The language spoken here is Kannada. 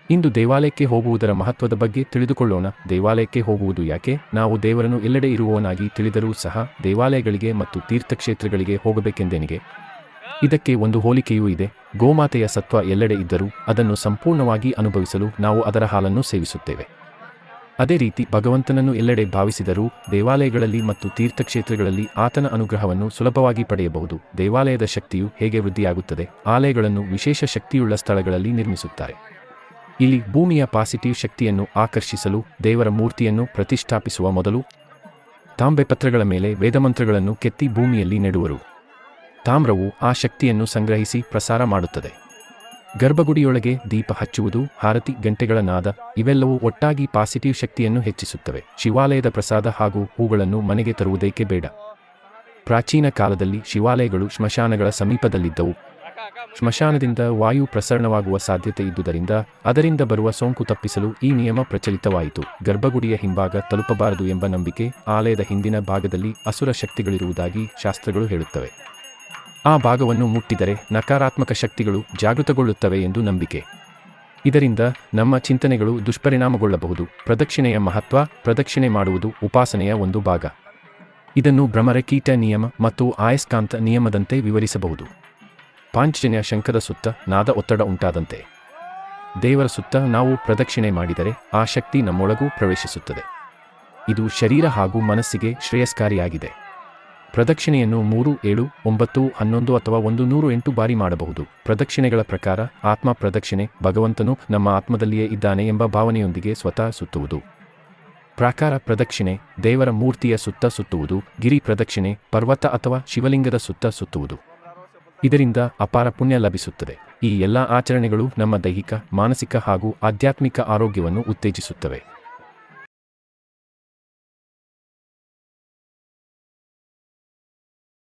ಇಂದು ದೇವಾಲಯಕ್ಕೆ ಹೋಗುವುದರ ಮಹತ್ವದ ಬಗ್ಗೆ ತಿಳಿದುಕೊಳ್ಳೋಣ. ದೇವಾಲಯಕ್ಕೆ ಹೋಗುವುದು ಯಾಕೆ? ನಾವು ದೇವರನ್ನು ಎಲ್ಲೆಡೆ ಇರುವವನಾಗಿ ತಿಳಿದರೂ ಸಹ ದೇವಾಲಯಗಳಿಗೆ ಮತ್ತು ತೀರ್ಥಕ್ಷೇತ್ರಗಳಿಗೆ ಹೋಗಬೇಕೆಂದೇನಿಗೆ? ಇದಕ್ಕೆ ಒಂದು ಹೋಲಿಕೆಯೂ ಇದೆ. ಗೋಮಾತೆಯ ಸತ್ವ ಎಲ್ಲೆಡೆ ಇದ್ದರೂ ಅದನ್ನು ಸಂಪೂರ್ಣವಾಗಿ ಅನುಭವಿಸಲು ನಾವು ಅದರ ಹಾಲನ್ನು ಸೇವಿಸುತ್ತೇವೆ. ಅದೇ ರೀತಿ ಭಗವಂತನನ್ನು ಎಲ್ಲೆಡೆ ಭಾವಿಸಿದರೂ ದೇವಾಲಯಗಳಲ್ಲಿ ಮತ್ತು ತೀರ್ಥಕ್ಷೇತ್ರಗಳಲ್ಲಿ ಆತನ ಅನುಗ್ರಹವನ್ನು ಸುಲಭವಾಗಿ ಪಡೆಯಬಹುದು. ದೇವಾಲಯದ ಶಕ್ತಿಯು ಹೇಗೆ ವೃದ್ಧಿಯಾಗುತ್ತದೆ? ಆಲಯಗಳನ್ನು ವಿಶೇಷ ಶಕ್ತಿಯುಳ್ಳ ಸ್ಥಳಗಳಲ್ಲಿ ನಿರ್ಮಿಸುತ್ತಾರೆ. ಇಲ್ಲಿ ಭೂಮಿಯ ಪಾಸಿಟಿವ್ ಶಕ್ತಿಯನ್ನು ಆಕರ್ಷಿಸಲು ದೇವರ ಮೂರ್ತಿಯನ್ನು ಪ್ರತಿಷ್ಠಾಪಿಸುವ ಮೊದಲು ತಾಮ್ರ ಪತ್ರಗಳ ಮೇಲೆ ವೇದಮಂತ್ರಗಳನ್ನು ಕೆತ್ತಿ ಭೂಮಿಯಲ್ಲಿ ನೆಡುವರು. ತಾಮ್ರವು ಆ ಶಕ್ತಿಯನ್ನು ಸಂಗ್ರಹಿಸಿ ಪ್ರಸಾರ ಮಾಡುತ್ತದೆ. ಗರ್ಭಗುಡಿಯೊಳಗೆ ದೀಪ ಹಚ್ಚುವುದು, ಹಾರತಿ, ಗಂಟೆಗಳ ನಾದ ಇವೆಲ್ಲವೂ ಒಟ್ಟಾಗಿ ಪಾಸಿಟಿವ್ ಶಕ್ತಿಯನ್ನು ಹೆಚ್ಚಿಸುತ್ತವೆ. ಶಿವಾಲಯದ ಪ್ರಸಾದ ಹಾಗೂ ಹೂಗಳನ್ನು ಮನೆಗೆ ತರುವುದೇಕೆ ಬೇಡ? ಪ್ರಾಚೀನ ಕಾಲದಲ್ಲಿ ಶಿವಾಲಯಗಳು ಸ್ಮಶಾನಗಳ ಸಮೀಪದಲ್ಲಿದ್ದವು. ಸ್ಮಶಾನದಿಂದ ವಾಯು ಪ್ರಸರಣವಾಗುವ ಸಾಧ್ಯತೆ ಇದ್ದುದರಿಂದ ಅದರಿಂದ ಬರುವ ಸೋಂಕು ತಪ್ಪಿಸಲು ಈ ನಿಯಮ ಪ್ರಚಲಿತವಾಯಿತು. ಗರ್ಭಗುಡಿಯ ಹಿಂಭಾಗ ತಲುಪಬಾರದು ಎಂಬ ನಂಬಿಕೆ. ಆಲಯದ ಹಿಂದಿನ ಭಾಗದಲ್ಲಿ ಅಸುರ ಶಕ್ತಿಗಳಿರುವುದಾಗಿ ಶಾಸ್ತ್ರಗಳು ಹೇಳುತ್ತವೆ. ಆ ಭಾಗವನ್ನು ಮುಟ್ಟಿದರೆ ನಕಾರಾತ್ಮಕ ಶಕ್ತಿಗಳು ಜಾಗೃತಗೊಳ್ಳುತ್ತವೆ ಎಂದು ನಂಬಿಕೆ. ಇದರಿಂದ ನಮ್ಮ ಚಿಂತನೆಗಳು ದುಷ್ಪರಿಣಾಮಗೊಳ್ಳಬಹುದು. ಪ್ರದಕ್ಷಿಣೆಯ ಮಹತ್ವ. ಪ್ರದಕ್ಷಿಣೆ ಮಾಡುವುದು ಉಪಾಸನೆಯ ಒಂದು ಭಾಗ. ಇದನ್ನು ಭ್ರಮರಕೀಟ ನಿಯಮ ಮತ್ತು ಆಯಸ್ಕಾಂತ ನಿಯಮದಂತೆ ವಿವರಿಸಬಹುದು. ಪಾಂಚಜನ್ಯ ಶಂಖದ ಸುತ್ತ ನಾದ ಒತ್ತಡ ಉಂಟಾದಂತೆ ದೇವರ ಸುತ್ತ ನಾವು ಪ್ರದಕ್ಷಿಣೆ ಮಾಡಿದರೆ ಆ ಶಕ್ತಿ ನಮ್ಮೊಳಗೂ ಪ್ರವೇಶಿಸುತ್ತದೆ. ಇದು ಶರೀರ ಹಾಗೂ ಮನಸ್ಸಿಗೆ ಶ್ರೇಯಸ್ಕಾರಿಯಾಗಿದೆ. ಪ್ರದಕ್ಷಿಣೆಯನ್ನು 3, 7, 9, 11 ಅಥವಾ 108 ಬಾರಿ ಮಾಡಬಹುದು. ಪ್ರದಕ್ಷಿಣೆಗಳ ಪ್ರಕಾರ ಆತ್ಮ ಪ್ರದಕ್ಷಿಣೆ ಭಗವಂತನು ನಮ್ಮ ಆತ್ಮದಲ್ಲಿಯೇ ಇದ್ದಾನೆ ಎಂಬ ಭಾವನೆಯೊಂದಿಗೆ ಸ್ವತಃ ಸುತ್ತುವುದು. ಪ್ರಾಕಾರ ಪ್ರದಕ್ಷಿಣೆ ದೇವರ ಮೂರ್ತಿಯ ಸುತ್ತ ಸುತ್ತುವುದು. ಗಿರಿ ಪ್ರದಕ್ಷಿಣೆ ಪರ್ವತ ಅಥವಾ ಶಿವಲಿಂಗದ ಸುತ್ತ ಸುತ್ತುವುದು. ಇದರಿಂದ ಅಪಾರ ಪುಣ್ಯ ಲಭಿಸುತ್ತದೆ. ಈ ಎಲ್ಲ ಆಚರಣೆಗಳು ನಮ್ಮ ದೈಹಿಕ, ಮಾನಸಿಕ ಹಾಗೂ ಆಧ್ಯಾತ್ಮಿಕ ಆರೋಗ್ಯವನ್ನು ಉತ್ತೇಜಿಸುತ್ತವೆ.